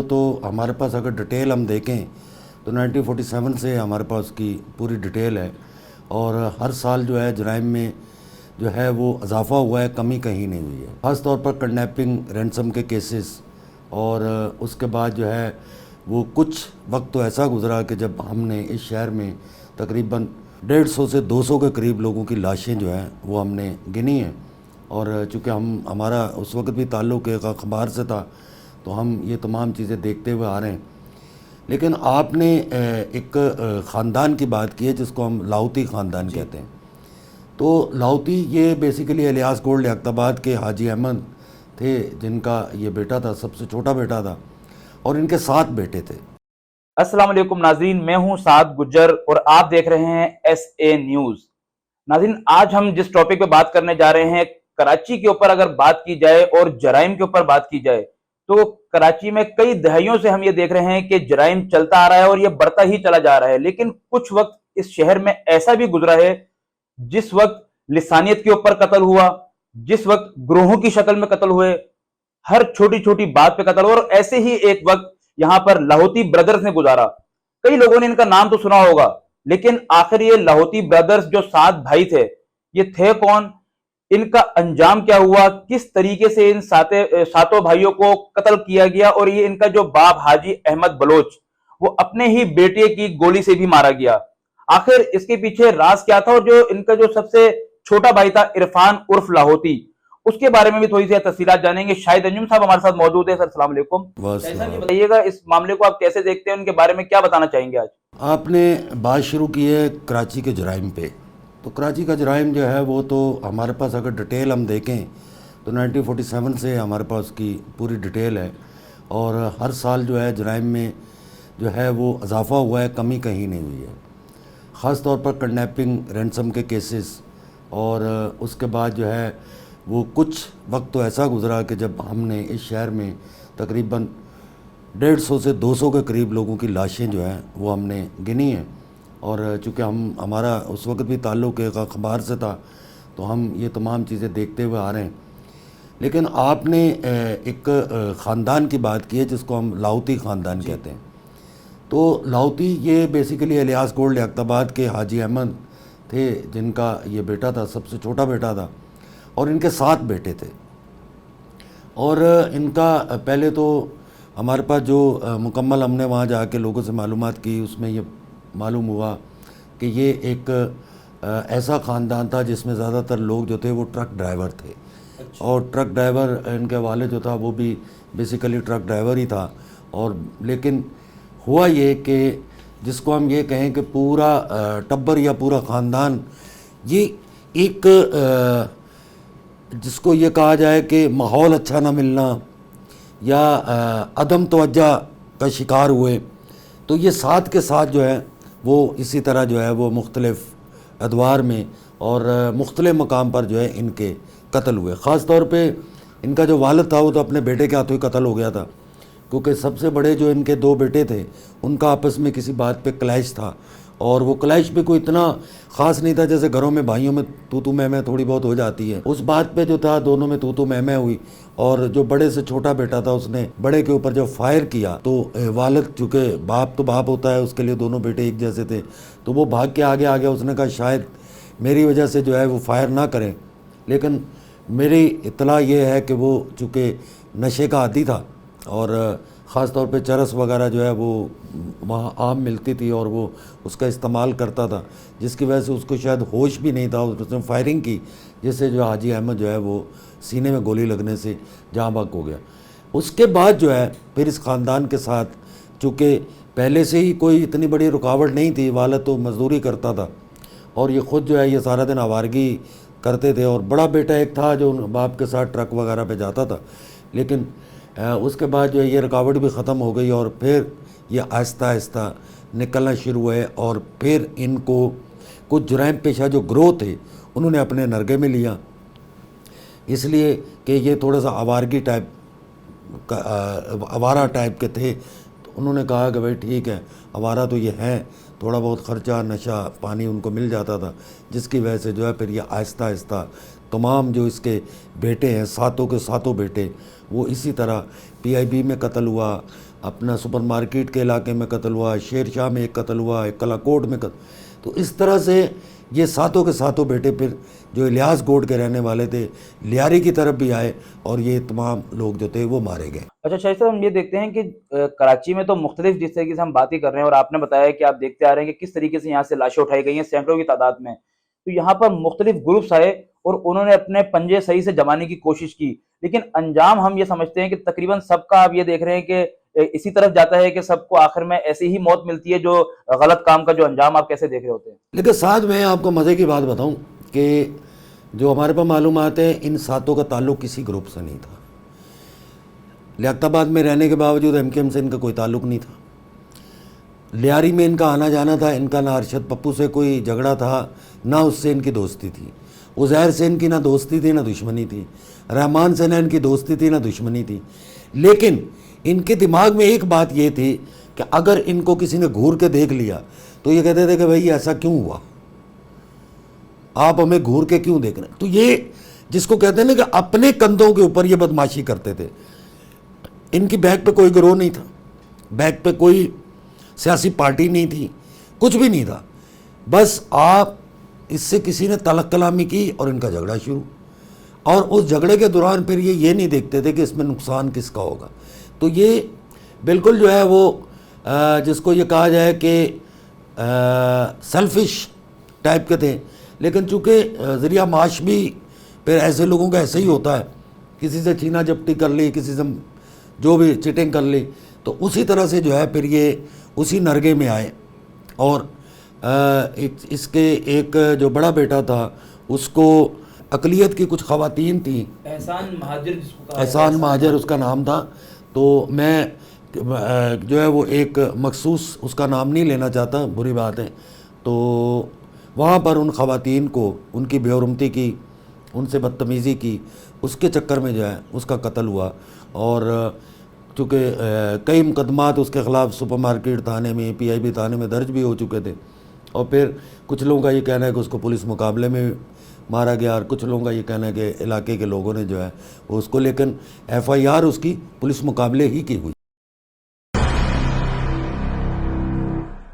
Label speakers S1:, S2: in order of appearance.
S1: تو ہمارے پاس اگر ڈیٹیل ہم دیکھیں تو 1947 سے ہمارے پاس کی پوری ڈیٹیل ہے، اور ہر سال جو ہے جرائم میں جو ہے وہ اضافہ ہوا ہے، کمی کہیں نہیں ہوئی ہے۔ خاص طور پر کڈنیپنگ، رینسم کے کیسز، اور اس کے بعد جو ہے وہ کچھ وقت تو ایسا گزرا کہ جب ہم نے اس شہر میں تقریباً 150 سے 200 کے قریب لوگوں کی لاشیں جو ہیں وہ ہم نے گنی ہیں، اور چونکہ ہمارا اس وقت بھی تعلق ایک اخبار سے تھا تو ہم یہ تمام چیزیں دیکھتے ہوئے آ رہے ہیں۔ لیکن آپ نے ایک خاندان کی بات کی ہے جس کو ہم لاہوتی خاندان کہتے ہیں۔ تو لاہوتی یہ بیسیکلی الیاس گولڈ لیاقت آباد کے حاجی احمد تھے، جن کا یہ بیٹا تھا، سب سے چھوٹا بیٹا تھا، اور ان کے 7 بیٹے تھے۔
S2: السلام علیکم ناظرین، میں ہوں سعد گجر اور آپ دیکھ رہے ہیں SA نیوز۔ ناظرین، آج ہم جس ٹاپک پہ بات کرنے جا رہے ہیں، کراچی کے اوپر اگر بات کی جائے اور جرائم کے اوپر بات کی جائے تو کراچی میں کئی دہائیوں سے ہم یہ دیکھ رہے ہیں کہ جرائم چلتا آ رہا ہے اور یہ بڑھتا ہی چلا جا رہا ہے، لیکن کچھ وقت اس شہر میں ایسا بھی گزرا ہے جس وقت لسانیت کے اوپر قتل ہوا، جس وقت گروہوں کی شکل میں قتل ہوئے، ہر چھوٹی چھوٹی بات پہ قتل ہوا، اور ایسے ہی ایک وقت یہاں پر لاہوتی برادرز نے گزارا۔ کئی لوگوں نے ان کا نام تو سنا ہوگا، لیکن آخر یہ لاہوتی برادرز جو 7 بھائی تھے، یہ تھے کون؟ ان کا انجام کیا ہوا؟ کس طریقے سے ان ساتوں بھائیوں کو قتل کیا گیا؟ اور یہ ان کا جو باپ حاجی احمد بلوچ، وہ اپنے ہی بیٹے کی گولی سے بھی مارا گیا۔ آخر اس کے پیچھے راز کیا تھا؟ اور جو ان کا جو سب سے چھوٹا بھائی تھا عرفان عرف لاہوتی، اس کے بارے میں بھی تھوڑی سی تفصیلات جانیں گے۔ شاہد انجم صاحب ہمارے ساتھ موجود ہیں۔ سر السلام علیکم۔ شاہد صاحب یہ بتائیے گا اس معاملے کو آپ کیسے دیکھتے ہیں، ان کے بارے میں کیا بتانا چاہیں گے آج؟
S1: آپ نے بات شروع کی ہے کراچی کے جرائم پہ، تو کراچی کا جرائم جو ہے وہ تو ہمارے پاس اگر ڈیٹیل ہم دیکھیں تو 1947 سے ہمارے پاس کی پوری ڈیٹیل ہے، اور ہر سال جو ہے جرائم میں جو ہے وہ اضافہ ہوا ہے، کمی کہیں نہیں ہوئی ہے۔ خاص طور پر کڈنیپنگ، رینسم کے کیسز، اور اس کے بعد جو ہے وہ کچھ وقت تو ایسا گزرا کہ جب ہم نے اس شہر میں تقریباً 150 سے 200 کے قریب لوگوں کی لاشیں جو ہیں وہ ہم نے گنی ہیں، اور چونکہ ہمارا اس وقت بھی تعلق ایک اخبار سے تھا تو ہم یہ تمام چیزیں دیکھتے ہوئے آ رہے ہیں۔ لیکن آپ نے ایک خاندان کی بات کی ہے جس کو ہم لاہوتی خاندان کہتے ہیں۔ تو لاہوتی یہ بیسیکلی الیاس گولڈ لیاقت آباد کے حاجی احمد تھے، جن کا یہ بیٹا تھا، سب سے چھوٹا بیٹا تھا، اور ان کے 7 بیٹے تھے۔ اور ان کا پہلے تو ہمارے پاس جو مکمل ہم نے وہاں جا کے لوگوں سے معلومات کی، اس میں یہ معلوم ہوا کہ یہ ایک ایسا خاندان تھا جس میں زیادہ تر لوگ جو تھے وہ ٹرک ڈرائیور تھے، اور ٹرک ڈرائیور ان کے والد جو تھا وہ بھی بیسیکلی ٹرک ڈرائیور ہی تھا۔ اور لیکن ہوا یہ کہ جس کو ہم یہ کہیں کہ پورا ٹبر یا پورا خاندان، یہ ایک جس کو یہ کہا جائے کہ ماحول اچھا نہ ملنا یا عدم توجہ کا شکار ہوئے، تو یہ 7 کے ساتھ جو ہے وہ اسی طرح جو ہے وہ مختلف ادوار میں اور مختلف مقام پر جو ہے ان کے قتل ہوئے۔ خاص طور پہ ان کا جو والد تھا وہ تو اپنے بیٹے کے ہاتھوں ہی قتل ہو گیا تھا، کیونکہ سب سے بڑے جو ان کے 2 بیٹے تھے ان کا آپس میں کسی بات پہ کلیش تھا، اور وہ کلیش بھی کوئی اتنا خاص نہیں تھا، جیسے گھروں میں بھائیوں میں تو میں تھوڑی بہت ہو جاتی ہے، اس بات پہ جو تھا دونوں میں تو میں ہوئی، اور جو بڑے سے چھوٹا بیٹا تھا اس نے بڑے کے اوپر جب فائر کیا تو والد، چونکہ باپ تو باپ ہوتا ہے، اس کے لیے دونوں بیٹے ایک جیسے تھے، تو وہ بھاگ کے آگے آ گیا۔ اس نے کہا شاید میری وجہ سے جو ہے وہ فائر نہ کریں، لیکن میری اطلاع یہ ہے کہ وہ چونکہ نشے کا عادی تھا، اور خاص طور پہ چرس وغیرہ جو ہے وہ وہاں عام ملتی تھی اور وہ اس کا استعمال کرتا تھا، جس کی وجہ سے اس کو شاید ہوش بھی نہیں تھا، اس نے فائرنگ کی، جس سے جو حاجی احمد جو ہے وہ سینے میں گولی لگنے سے جاں بحق ہو گیا۔ اس کے بعد جو ہے پھر اس خاندان کے ساتھ، چونکہ پہلے سے ہی کوئی اتنی بڑی رکاوٹ نہیں تھی، والد تو مزدوری کرتا تھا اور یہ خود جو ہے یہ سارا دن آوارگی کرتے تھے، اور بڑا بیٹا ایک تھا جو باپ کے ساتھ ٹرک وغیرہ پہ جاتا تھا، لیکن اس کے بعد جو ہے یہ رکاوٹ بھی ختم ہو گئی، اور پھر یہ آہستہ آہستہ نکلنا شروع ہوئے، اور پھر ان کو کچھ جرائم پیشہ جو گروہ تھے انہوں نے اپنے نرگے میں لیا، اس لیے کہ یہ تھوڑا سا آوارگی ٹائپ آوارہ ٹائپ کے تھے، تو انہوں نے کہا کہ بھائی ٹھیک ہے، آوارہ تو یہ ہیں، تھوڑا بہت خرچہ نشہ پانی ان کو مل جاتا تھا، جس کی وجہ سے جو ہے پھر یہ آہستہ آہستہ تمام جو اس کے بیٹے ہیں، 7 کے 7 بیٹے، وہ اسی طرح PIB میں قتل ہوا، اپنا سپر مارکیٹ کے علاقے میں قتل ہوا، شیر شاہ میں ایک قتل ہوا، ایک کلا کوٹ میں قتل. تو اس طرح سے یہ ساتوں کے ساتوں بیٹے پھر جو الیاس گوڈ کے رہنے والے تھے لیاری کی طرف بھی آئے اور یہ تمام لوگ جو تھے وہ مارے گئے.
S2: اچھا شاہد صاحب، ہم یہ دیکھتے ہیں کہ کراچی میں تو مختلف جس طریقے سے ہم بات ہی کر رہے ہیں، اور آپ نے بتایا کہ آپ دیکھتے آ رہے ہیں کہ کس طریقے سے یہاں سے لاشیں اٹھائی گئی ہیں سینکڑوں کی تعداد میں. تو یہاں پر مختلف گروپس آئے اور انہوں نے اپنے پنجے صحیح سے جمانے کی کوشش کی، لیکن انجام ہم یہ سمجھتے ہیں کہ تقریباً سب کا آپ یہ دیکھ رہے ہیں کہ اسی طرف جاتا ہے کہ سب کو آخر میں ایسی ہی موت ملتی ہے. جو غلط کام کا جو انجام آپ کیسے دیکھ رہے ہوتے ہیں؟
S1: لیکن ساتھ میں آپ کو مزے کی بات بتاؤں کہ جو ہمارے پاس معلومات ہیں ان ساتوں کا تعلق کسی گروپ سے نہیں تھا. لیاقت آباد میں رہنے کے باوجود ایم کیو ایم سے ان کا کوئی تعلق نہیں تھا. لیاری میں ان کا آنا جانا تھا. ان کا نہ ارشد پپو سے کوئی جھگڑا تھا، نہ اس سے ان کی دوستی تھی. عزیر سے ان کی نہ دوستی تھی نہ دشمنی تھی. رحمان سے نہ ان کی دوستی تھی نہ دشمنی تھی. لیکن ان کے دماغ میں ایک بات یہ تھی کہ اگر ان کو کسی نے گھور کے دیکھ لیا تو یہ کہتے تھے کہ بھائی ایسا کیوں ہوا، آپ ہمیں گھور کے کیوں دیکھ رہے ہیں. تو یہ جس کو کہتے ہیں نا کہ اپنے کندھوں کے اوپر یہ بدماشی کرتے تھے. ان کی بیک پہ کوئی گروہ نہیں تھا، بیک پہ کوئی سیاسی پارٹی نہیں تھی، کچھ بھی نہیں تھا. بس آپ اس سے کسی نے تلق کلامی کی اور ان کا جھگڑا شروع. اور اس جھگڑے کے دوران پھر یہ نہیں دیکھتے تھے کہ اس میں نقصان کس کا ہوگا. تو یہ بالکل جو ہے وہ جس کو یہ کہا جائے کہ سیلفش ٹائپ کے تھے. لیکن چونکہ ذریعہ معاش بھی پھر ایسے لوگوں کا ایسے ہی ہوتا ہے، کسی سے چھینا جپٹی کر لی، کسی سے جو بھی چیٹنگ کر لی، تو اسی طرح سے جو ہے پھر یہ اسی نرگے میں آئے. اور اس کے ایک جو بڑا بیٹا تھا اس کو اقلیت کی کچھ خواتین تھیں،
S2: احسان مہاجر جس کو کہا
S1: احسان مہاجر اس کا نام تھا. تو میں جو ہے وہ ایک مخصوص اس کا نام نہیں لینا چاہتا، بری بات ہے. تو وہاں پر ان خواتین کو ان کی بے حرمتی کی، ان سے بدتمیزی کی، اس کے چکر میں جو ہے اس کا قتل ہوا. اور چونکہ کئی مقدمات اس کے خلاف سپر مارکیٹ تھانے میں، پی آئی بی تھانے میں درج بھی ہو چکے تھے. اور پھر کچھ لوگوں کا یہ کہنا ہے کہ اس کو پولیس مقابلے میں مارا گیا، اور کچھ لوگوں کا یہ کہنا ہے کہ علاقے کے لوگوں نے جو ہے وہ اس کو، لیکن ایف آئی آر اس کی پولیس مقابلے ہی کی ہوئی.